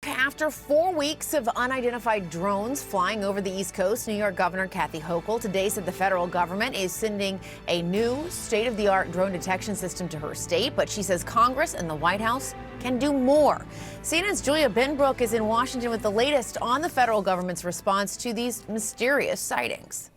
After 4 weeks of unidentified drones flying over the East Coast, New York Governor Kathy Hochul today said the federal government is sending a new state-of-the-art drone detection system to her state, but she says Congress and the White House can do more. CNN's Julia Benbrook is in Washington with the latest on the federal government's response to these mysterious sightings.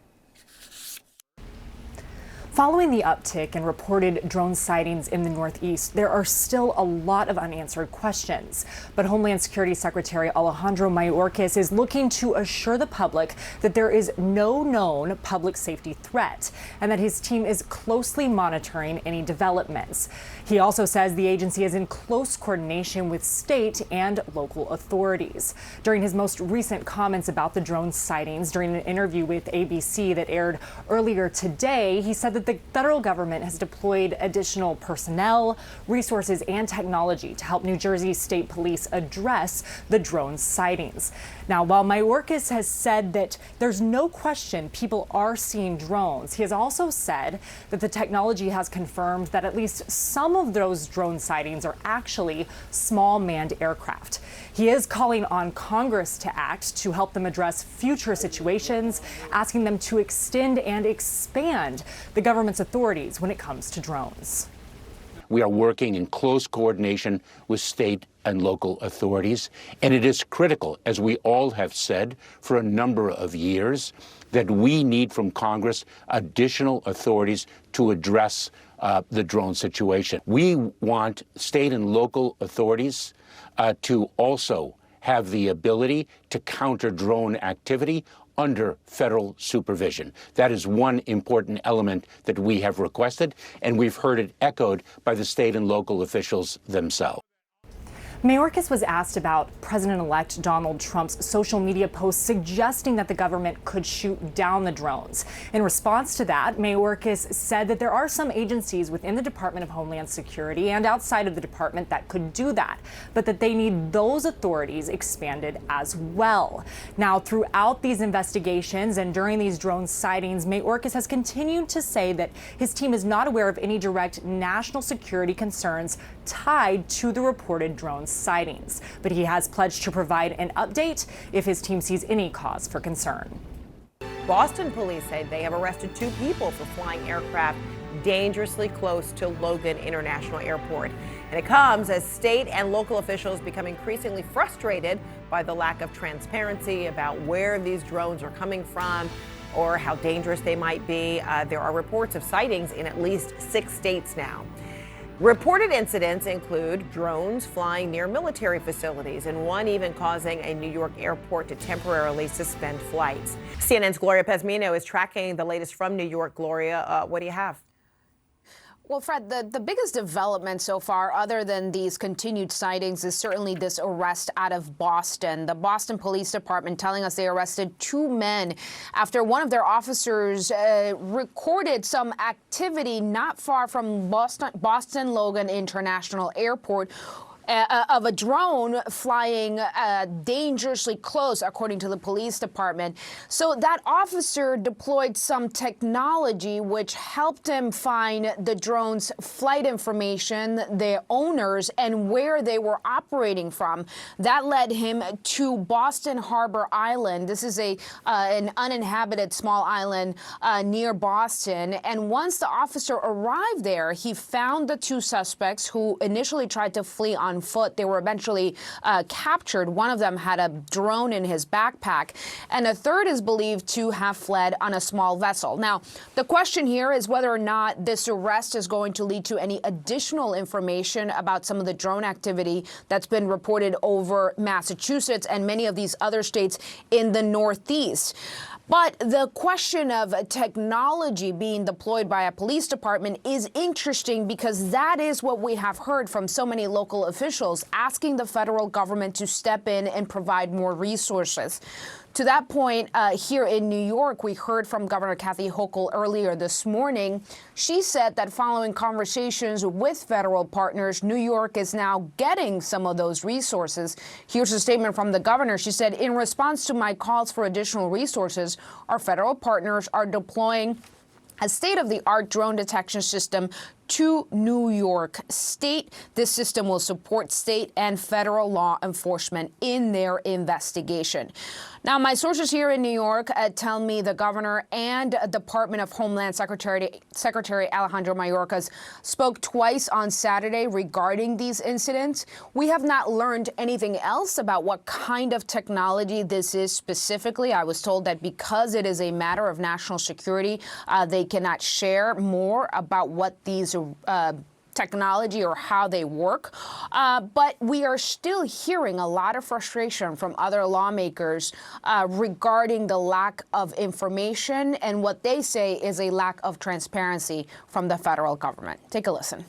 Following the uptick in reported drone sightings in the Northeast, there are still a lot of unanswered questions. But Homeland Security Secretary Alejandro Mayorkas is looking to assure the public that there is no known public safety threat and that his team is closely monitoring any developments. He also says the agency is in close coordination with state and local authorities. During his most recent comments about the drone sightings during an interview with ABC that aired earlier today, he said that the federal government has deployed additional personnel, resources, and technology to help New Jersey State Police address the drone sightings. Now, while Mayorkas has said that there's no question people are seeing drones, he has also said that the technology has confirmed that at least some of those drone sightings are actually small manned aircraft. He is calling on Congress to act to help them address future situations, asking them to extend and expand the government's authorities when it comes to drones. We are working in close coordination with state and local authorities, and it is critical, as we all have said for a number of years, that we need from Congress additional authorities to address the drone situation. We want state and local authorities to also have the ability to counter drone activity under federal supervision. That is one important element that we have requested, and we've heard it echoed by the state and local officials themselves. Mayorkas was asked about President-elect Donald Trump's social media posts suggesting that the government could shoot down the drones. In response to that, Mayorkas said that there are some agencies within the Department of Homeland Security and outside of the department that could do that, but that they need those authorities expanded as well. Now, throughout these investigations and during these drone sightings, Mayorkas has continued to say that his team is not aware of any direct national security concerns tied to the reported drone sightings, but he has pledged to provide an update if his team sees any cause for concern. Boston police say they have arrested 2 people for flying aircraft dangerously close to Logan International Airport. And it comes as state and local officials become increasingly frustrated by the lack of transparency about where these drones are coming from or how dangerous they might be. There are reports of sightings in at least 6 states now. Reported incidents include drones flying near military facilities and one even causing a New York airport to temporarily suspend flights. CNN's Gloria Pezmino is tracking the latest from New York. Gloria, what do you have? Well, Fred, the biggest development so far, other than these continued sightings, is certainly this arrest out of Boston. The Boston Police Department telling us they arrested 2 men after one of their officers recorded some activity not far from Boston Logan International Airport of a drone flying dangerously close, according to the police department. So that officer deployed some technology which helped him find the drone's flight information, their owners, and where they were operating from. That led him to Boston Harbor Island. This is an uninhabited small island near Boston. And once the officer arrived there, he found the 2 suspects who initially tried to flee on foot. They were eventually captured. One of them had a drone in his backpack, and a third is believed to have fled on a small vessel. Now, the question here is whether or not this arrest is going to lead to any additional information about some of the drone activity that's been reported over Massachusetts and many of these other states in the Northeast. But the question of technology being deployed by a police department is interesting because that is what we have heard from so many local officials asking the federal government to step in and provide more resources. To that point, here in New York, we heard from Governor Kathy Hochul earlier this morning. She said that following conversations with federal partners, New York is now getting some of those resources. Here's a statement from the governor. She said, in response to my calls for additional resources, our federal partners are deploying a state-of-the-art drone detection system to New York State. This system will support state and federal law enforcement in their investigation. Now, my sources here in New York tell me the governor and Department of Homeland Secretary Alejandro Mayorkas spoke twice on Saturday regarding these incidents. We have not learned anything else about what kind of technology this is specifically. I was told that because it is a matter of national security, they cannot share more about what these technology or how they work. But we are still hearing a lot of frustration from other lawmakers regarding the lack of information and what they say is a lack of transparency from the federal government. Take a listen.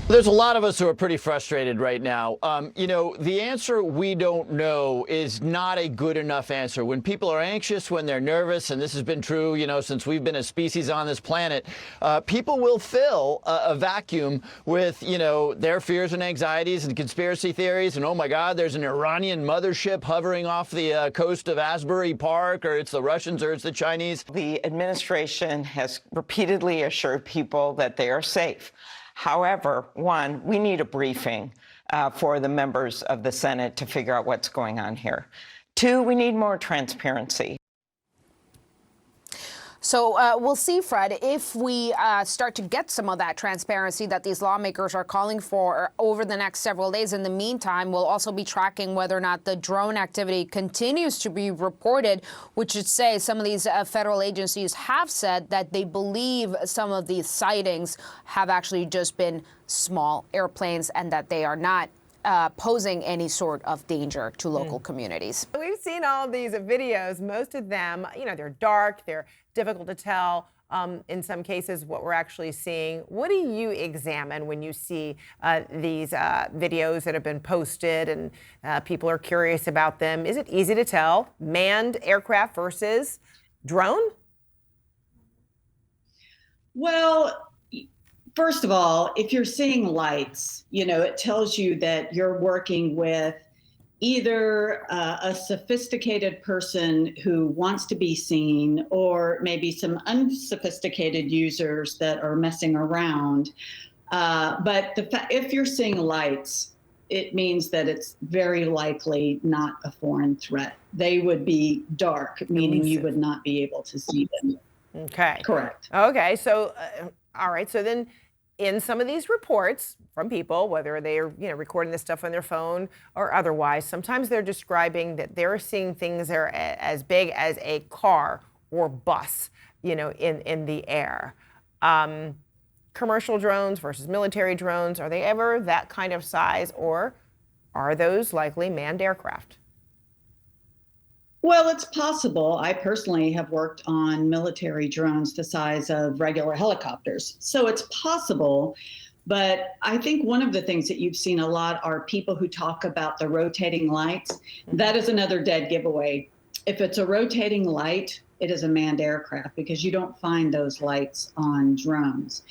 There's a lot of us who are pretty frustrated right now. The answer we don't know is not a good enough answer. When people are anxious, when they're nervous, and this has been true, since we've been a species on this planet, people will fill a vacuum with, their fears and anxieties and conspiracy theories. And, oh, my God, there's an Iranian mothership hovering off the coast of Asbury Park, or it's the Russians or it's the Chinese. The administration has repeatedly assured people that they are safe. However, one, we need a briefing for the members of the Senate to figure out what's going on here. Two, we need more transparency. So we'll see, Fred, if we start to get some of that transparency that these lawmakers are calling for over the next several days. In the meantime, we'll also be tracking whether or not the drone activity continues to be reported, which should say some of these federal agencies have said that they believe some of these sightings have actually just been small airplanes and that they are not posing any sort of danger to local communities. We've seen all these videos. Most of them, they're dark, they're difficult to tell. In some cases, what we're actually seeing. What do you examine when you see these videos that have been posted and people are curious about them? Is it easy to tell manned aircraft versus drone? Well, first of all, if you're seeing lights, it tells you that you're working with either a sophisticated person who wants to be seen or maybe some unsophisticated users that are messing around. But if you're seeing lights, it means that it's very likely not a foreign threat. They would be dark, meaning you would not be able to see them. Okay. Correct. Okay. So, all right. So then in some of these reports from people, whether they are, recording this stuff on their phone or otherwise, sometimes they're describing that they're seeing things that are as big as a car or bus, in the air. Commercial drones versus military drones, are they ever that kind of size, or are those likely manned aircraft? Well, it's possible. I personally have worked on military drones the size of regular helicopters. So it's possible. But I think one of the things that you've seen a lot are people who talk about the rotating lights. That is another dead giveaway. If it's a rotating light, it is a manned aircraft because you don't find those lights on drones.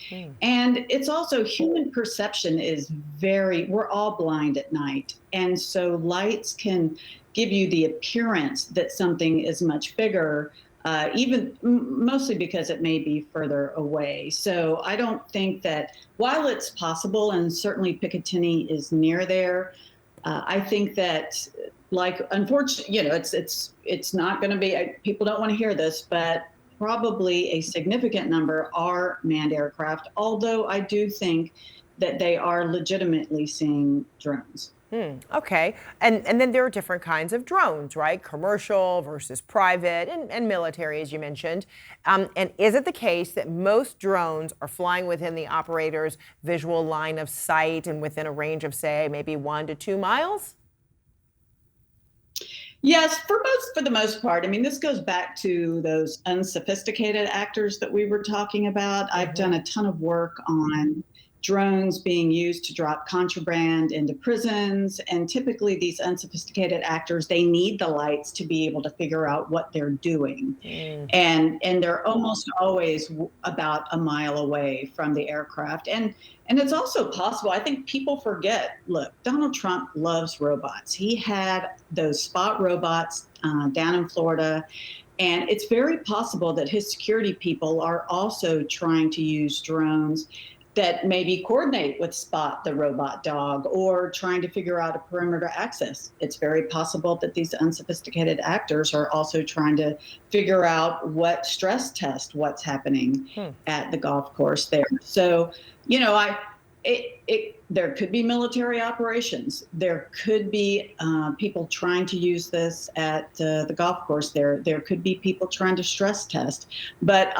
And it's also human perception is we're all blind at night. And so lights can give you the appearance that something is much bigger, even mostly because it may be further away. So I don't think that while it's possible, and certainly Picatinny is near there, I think that unfortunately, it's not going to be, people don't want to hear this, but probably a significant number are manned aircraft, although I do think that they are legitimately seeing drones. Okay. And then there are different kinds of drones, right? Commercial versus private and military, as you mentioned. And is it the case that most drones are flying within the operator's visual line of sight and within a range of, say, maybe 1 to 2 miles? Yes, for the most part. I mean, this goes back to those unsophisticated actors that we were talking about. I've done a ton of work on drones being used to drop contraband into prisons. And typically these unsophisticated actors, they need the lights to be able to figure out what they're doing. And they're almost always about a mile away from the aircraft. And it's also possible, I think people forget, look, Donald Trump loves robots. He had those Spot robots down in Florida. And it's very possible that his security people are also trying to use drones that maybe coordinate with Spot the robot dog or trying to figure out a perimeter access. It's very possible that these unsophisticated actors are also trying to figure out what stress test what's happening at the golf course there. So, you know, there could be military operations. There could be people trying to use this at the golf course there. There could be people trying to stress test. But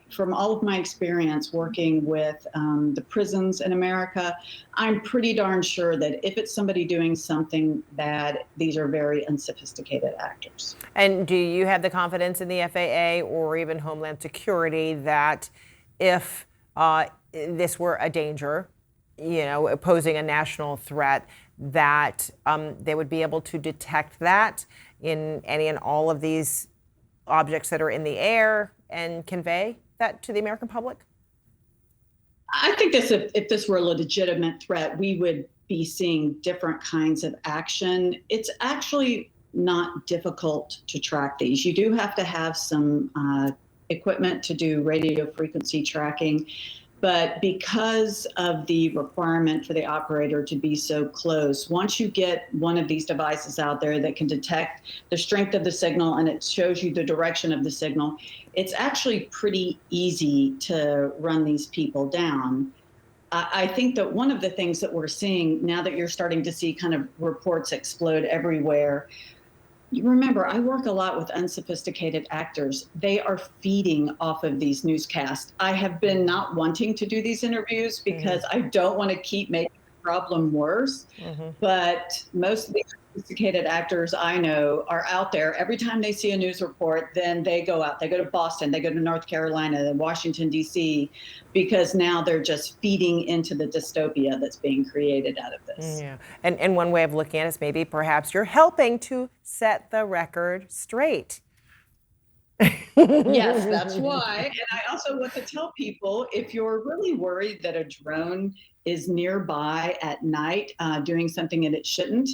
from all of my experience working with the prisons in America, I'm pretty darn sure that if it's somebody doing something bad, these are very unsophisticated actors. And do you have the confidence in the FAA or even Homeland Security that if this were a danger, you know, posing a national threat, that they would be able to detect that in any and all of these objects that are in the air and convey that to the American public? I think if this were a legitimate threat, we would be seeing different kinds of action. It's actually not difficult to track these. You do have to have some equipment to do radio frequency tracking. But because of the requirement for the operator to be so close, once you get one of these devices out there that can detect the strength of the signal and it shows you the direction of the signal, it's actually pretty easy to run these people down. I think that one of the things that we're seeing now that you're starting to see kind of reports explode everywhere, you remember, I work a lot with unsophisticated actors. They are feeding off of these newscasts. I have been not wanting to do these interviews because I don't want to keep making the problem worse. But most of the sophisticated actors I know are out there. Every time they see a news report, then they go out. They go to Boston, they go to North Carolina, and Washington, D.C., because now they're just feeding into the dystopia that's being created out of this. Yeah. And one way of looking at it is maybe perhaps you're helping to set the record straight. Yes, that's why. And I also want to tell people, if you're really worried that a drone is nearby at night doing something that it shouldn't,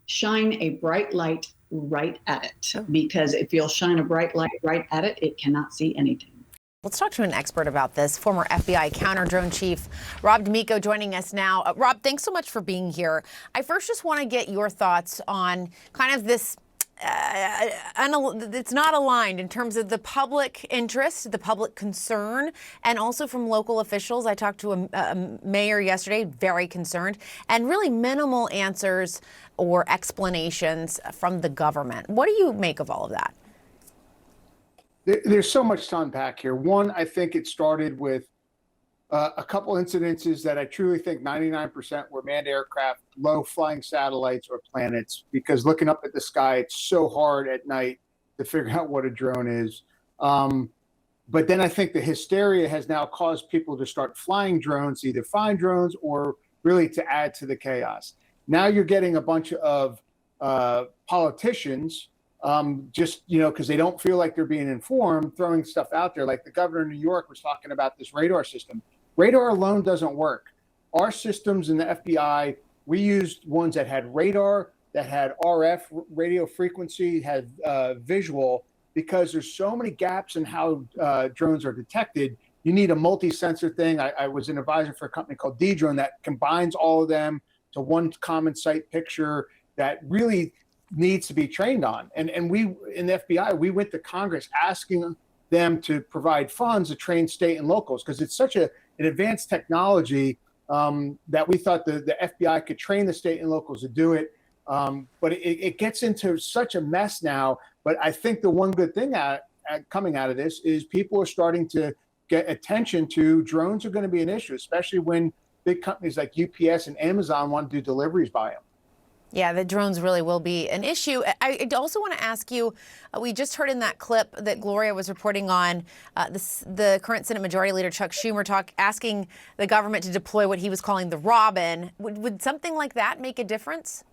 shine a bright light right at it. Because if you'll shine a bright light right at it, it cannot see anything. Let's talk to an expert about this, former FBI counter-drone chief Rob D'Amico joining us now. Rob, thanks so much for being here. I first just want to get your thoughts on kind of this, it's not aligned in terms of the public interest, the public concern, and also from local officials. I talked to a mayor yesterday, very concerned, and really minimal answers or explanations from the government. What do you make of all of that? There's so much to unpack here. One, I think it started with a couple incidences that I truly think 99% were manned aircraft, low flying satellites or planets, because looking up at the sky, it's so hard at night to figure out what a drone is. But then I think the hysteria has now caused people to start flying drones, either find drones or really to add to the chaos. Now you're getting a bunch of politicians just, you know, because they don't feel like they're being informed, throwing stuff out there. Like the governor of New York was talking about this radar system. Radar alone doesn't work. Our systems in the FBI, we used ones that had radar, that had RF, radio frequency, had visual, because there's so many gaps in how drones are detected. You need a multi-sensor thing. I was an advisor for a company called Dedrone that combines all of them to one common site picture that really needs to be trained on. And we, in the FBI, we went to Congress asking them to provide funds to train state and locals, because it's such an advanced technology that we thought the FBI could train the state and locals to do it. But it gets into such a mess now. But I think the one good thing coming out of this is people are starting to get attention to drones are going to be an issue, especially when big companies like UPS and Amazon want to do deliveries by them. Yeah, the drones really will be an issue. I also want to ask you, we just heard in that clip that Gloria was reporting on the current Senate Majority Leader Chuck Schumer asking the government to deploy what he was calling the Robin. Would something like that make a difference?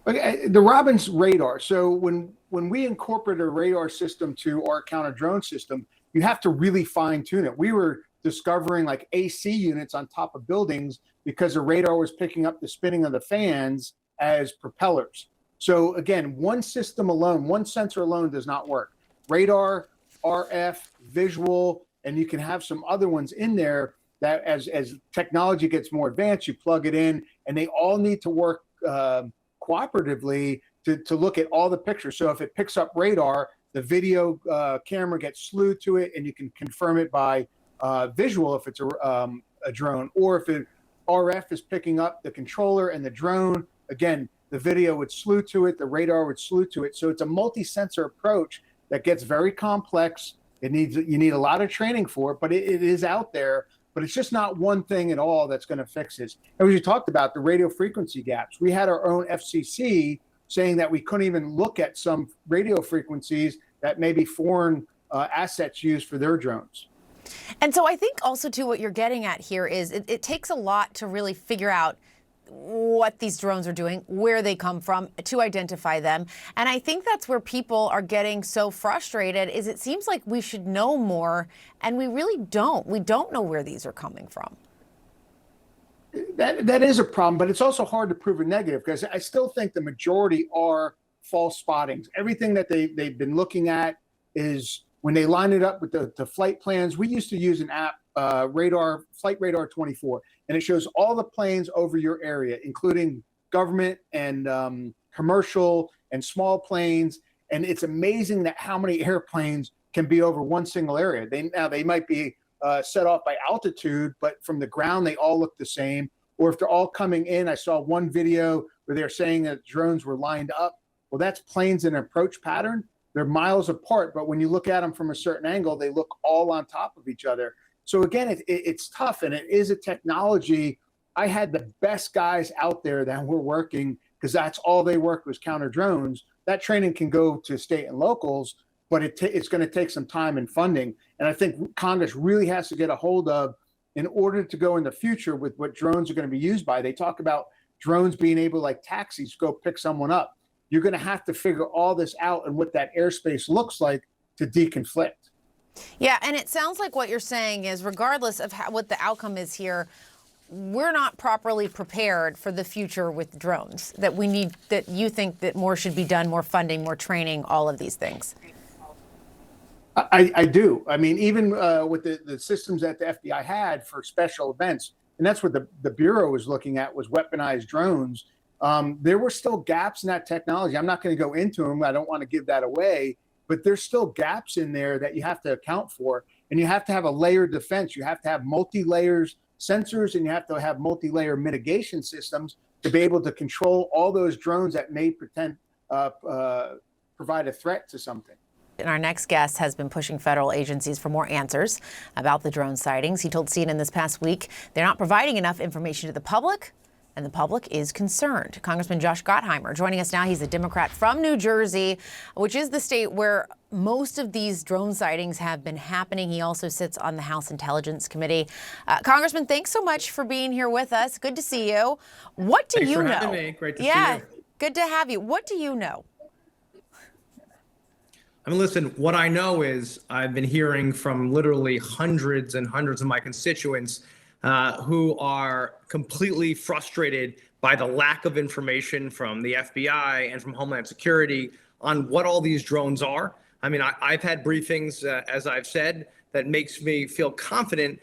Okay, the Robin's radar. So when we incorporate a radar system to our counter drone system, you have to really fine tune it. We were discovering like AC units on top of buildings because the radar was picking up the spinning of the fans as propellers. So again, one system alone, one sensor alone does not work. Radar, RF, visual, and you can have some other ones in there that as technology gets more advanced, you plug it in, and they all need to work cooperatively to look at all the pictures. So if it picks up radar, the video camera gets slewed to it, and you can confirm it by visual if it's a drone, or if RF is picking up the controller and the drone, again, the video would slew to it, the radar would slew to it. So it's a multi-sensor approach that gets very complex. You need a lot of training for it, but it is out there. But it's just not one thing at all that's going to fix this. And as you talked about, the radio frequency gaps, we had our own FCC saying that we couldn't even look at some radio frequencies that maybe foreign assets use for their drones. And so I think also, too, what you're getting at here is it takes a lot to really figure out what these drones are doing, where they come from, to identify them. And I think that's where people are getting so frustrated, is it seems like we should know more, and we really don't. We don't know where these are coming from. That is a problem, but it's also hard to prove a negative, because I still think the majority are false spottings. Everything that they've been looking at is when they line it up with the flight plans. We used to use an app, Flight Radar 24, and it shows all the planes over your area, including government and commercial and small planes. And it's amazing that how many airplanes can be over one single area. They might be set off by altitude, but from the ground, they all look the same. Or if they're all coming in, I saw one video where they're saying that drones were lined up. Well, that's planes in an approach pattern. They're miles apart, but when you look at them from a certain angle, they look all on top of each other. So again, it's tough, and it is a technology. I had the best guys out there that were working, because that's all they worked was counter drones. That training can go to state and locals, but it's going to take some time and funding. And I think Congress really has to get a hold of, in order to go in the future with what drones are going to be used by. They talk about drones being able, like taxis, go pick someone up. You're going to have to figure all this out and what that airspace looks like to deconflict. Yeah, and it sounds like what you're saying is, regardless of what the outcome is here, we're not properly prepared for the future with drones, that we need, that you think that more should be done, more funding, more training, all of these things. I do. I mean, even with the systems that the FBI had for special events, and that's what the Bureau was looking at, was weaponized drones. There were still gaps in that technology. I'm not going to go into them. I don't want to give that away. But there's still gaps in there that you have to account for. And you have to have a layered defense. You have to have multi-layers sensors, and you have to have multi-layer mitigation systems to be able to control all those drones that may provide a threat to something. And our next guest has been pushing federal agencies for more answers about the drone sightings. He told CNN this past week they're not providing enough information to the public, and the public is concerned. Congressman Josh Gottheimer joining us now. He's a Democrat from New Jersey, which is the state where most of these drone sightings have been happening. He also sits on the House Intelligence Committee. Congressman, thanks so much for being here with us. Good to see you. What do you know? Thanks for having me. Great to see you. Good to have you. What do you know? I mean, listen, what I know is I've been hearing from literally hundreds and hundreds of my constituents who are completely frustrated by the lack of information from the FBI and from Homeland Security on what all these drones are. I mean, I've had briefings, as I've said, that makes me feel confident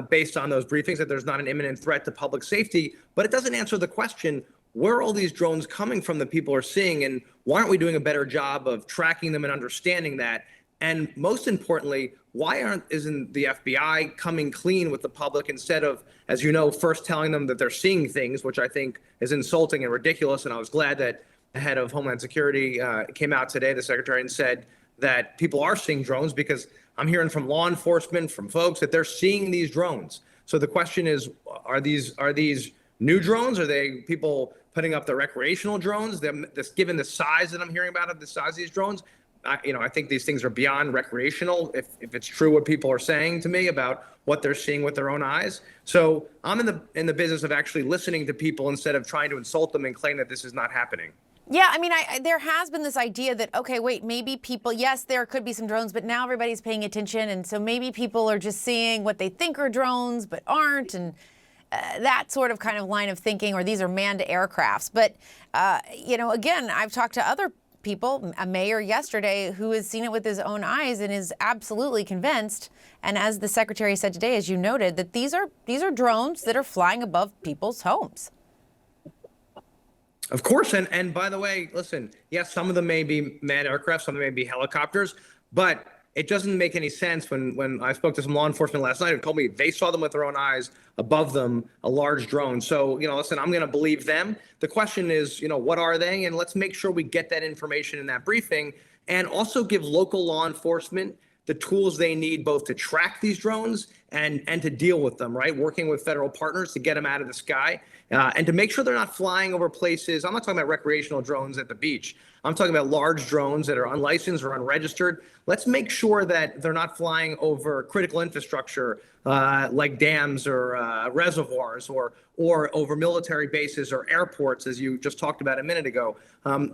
based on those briefings that there's not an imminent threat to public safety, but it doesn't answer the question, where are all these drones coming from that people are seeing, and why aren't we doing a better job of tracking them and understanding that? And most importantly, why isn't the FBI coming clean with the public instead of, as you know, first telling them that they're seeing things, which I think is insulting and ridiculous. And I was glad that the head of Homeland Security came out today, the secretary, and said that people are seeing drones, because I'm hearing from law enforcement, from folks, that they're seeing these drones. So the question is, are these new drones? Are they people putting up the recreational drones? Given the size that I'm hearing about of the size of these drones, I think these things are beyond recreational, if it's true what people are saying to me about what they're seeing with their own eyes. So I'm in the business of actually listening to people instead of trying to insult them and claim that this is not happening. Yeah, I mean, there has been this idea that, okay, wait, maybe people, yes, there could be some drones, but now everybody's paying attention. And so maybe people are just seeing what they think are drones, but aren't. And that sort of kind of line of thinking, or these are manned aircrafts. But, again, I've talked to other people, a mayor yesterday who has seen it with his own eyes and is absolutely convinced. And as the secretary said today, as you noted, that these are drones that are flying above people's homes. Of course. And by the way, listen, yes, some of them may be manned aircraft, some of them may be helicopters, but it doesn't make any sense when I spoke to some law enforcement last night who told me they saw them with their own eyes above them, a large drone. So, listen, I'm going to believe them. The question is, what are they? And let's make sure we get that information in that briefing, and also give local law enforcement the tools they need both to track these drones and to deal with them, right? Working with federal partners to get them out of the sky and to make sure they're not flying over places. I'm not talking about recreational drones at the beach. I'm talking about large drones that are unlicensed or unregistered. Let's make sure that they're not flying over critical infrastructure like dams or reservoirs or over military bases or airports, as you just talked about a minute ago,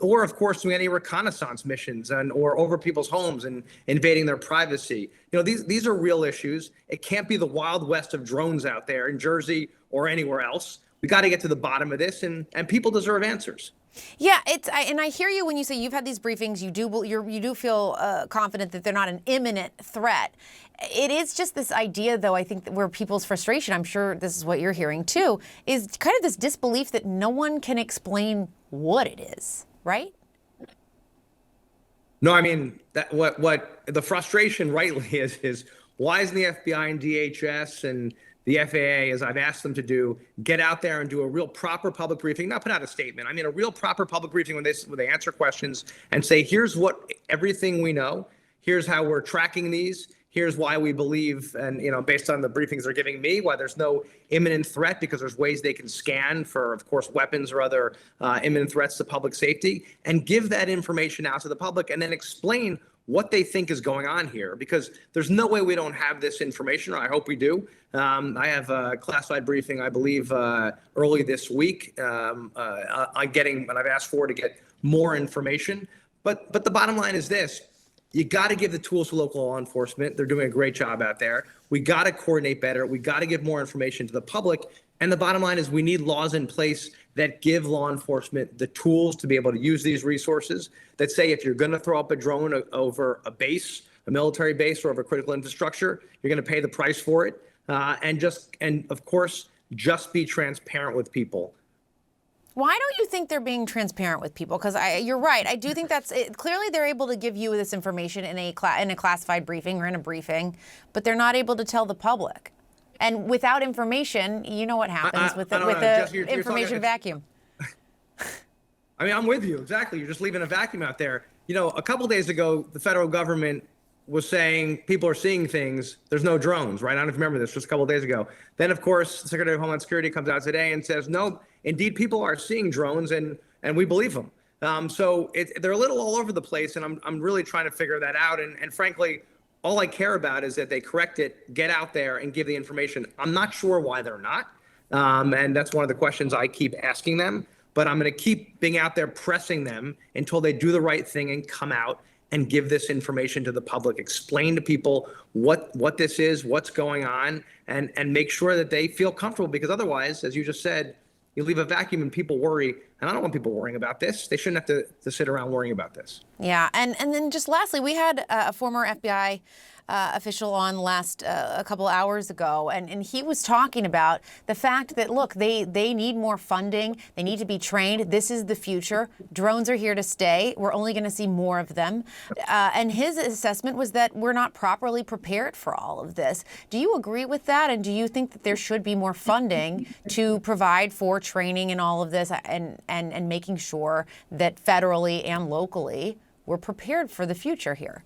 or of course doing any reconnaissance missions or over people's homes and invading their privacy. These are real issues. It can't be the Wild West of drones out there in Jersey or anywhere else. We got to get to the bottom of this, and people deserve answers. Yeah, and I hear you when you say you've had these briefings. You do feel confident that they're not an imminent threat. It is just this idea, though, I think, where people's frustration, I'm sure this is what you're hearing too, is kind of this disbelief that no one can explain what it is, right? No, I mean, that what the frustration rightly is why isn't the FBI and DHS and the FAA, as I've asked them to do, get out there and do a real proper public briefing, not put out a statement. I mean, a real proper public briefing when they answer questions and say, here's everything we know. Here's how we're tracking these. Here's why we believe, and based on the briefings they're giving me, why there's no imminent threat, because there's ways they can scan for, of course, weapons or other imminent threats to public safety, and give that information out to the public, and then explain what they think is going on here, because there's no way we don't have this information, or I hope we do. I have a classified briefing, I believe, early this week and I've asked for to get more information. But the bottom line is this. You got to give the tools to local law enforcement. They're doing a great job out there. We got to coordinate better. We got to give more information to the public. And the bottom line is we need laws in place that give law enforcement the tools to be able to use these resources, that say if you're going to throw up a drone over a base, a military base, or over critical infrastructure, you're going to pay the price for it. And of course, just be transparent with people. Why don't you think they're being transparent with people? Because you're right. I do think that's it. Clearly they're able to give you this information in a classified briefing or in a briefing, but they're not able to tell the public. And without information, you know what happens with the information vacuum. I mean, I'm with you. Exactly. You're just leaving a vacuum out there. A couple days ago, the federal government was saying people are seeing things. There's no drones, right? I don't know if you remember this, just a couple of days ago. Then, of course, the Secretary of Homeland Security comes out today and says, no, indeed, people are seeing drones, and we believe them. So they're a little all over the place, and I'm really trying to figure that out. And frankly, all I care about is that they correct it, get out there, and give the information. I'm not sure why they're not, and that's one of the questions I keep asking them. But I'm going to keep being out there pressing them until they do the right thing and come out and give this information to the public, explain to people what this is, what's going on, and make sure that they feel comfortable, because otherwise, as you just said, you leave a vacuum and people worry. And I don't want people worrying about this. They shouldn't have to sit around worrying about this. Yeah. And then just lastly, we had a former FBI official on a couple hours ago, and he was talking about the fact that, look, they need more funding. They need to be trained. This is the future. Drones are here to stay. We're only going to see more of them. And his assessment was that we're not properly prepared for all of this. Do you agree with that? And do you think that there should be more funding to provide for training and all of this and making sure that federally and locally we're prepared for the future here?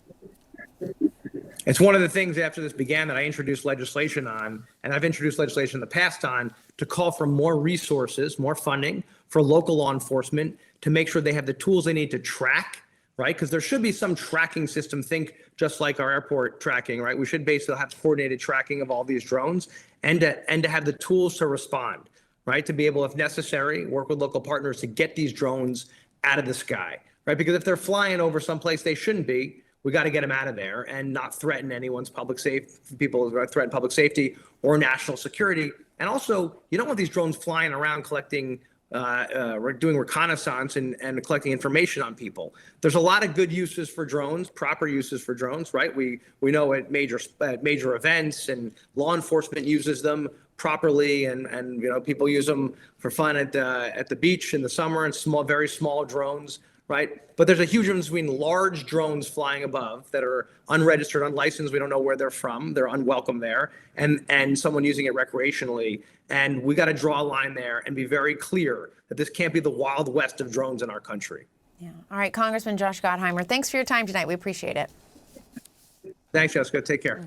It's one of the things after this began that I introduced legislation on, and I've introduced legislation in the past on, to call for more resources, more funding for local law enforcement to make sure they have the tools they need to track, right? Because there should be some tracking system, think just like our airport tracking, right? We should basically have coordinated tracking of all these drones and to have the tools to respond, right? To be able, if necessary, work with local partners to get these drones out of the sky, right? Because if they're flying over someplace they shouldn't be, we got to get them out of there and not threaten anyone's public safety, people who threaten public safety or national security. And also, you don't want these drones flying around collecting, doing reconnaissance and collecting information on people. There's a lot of good uses for drones, proper uses for drones, right? We know at major events, and law enforcement uses them properly, and people use them for fun at the beach in the summer, and very small drones, right? But there's a huge difference between large drones flying above that are unregistered, unlicensed, we don't know where they're from, they're unwelcome there, and someone using it recreationally. And we got to draw a line there and be very clear that this can't be the Wild West of drones in our country. Yeah. All right, Congressman Josh Gottheimer, thanks for your time tonight. We appreciate it. Thanks, Jessica. Take care.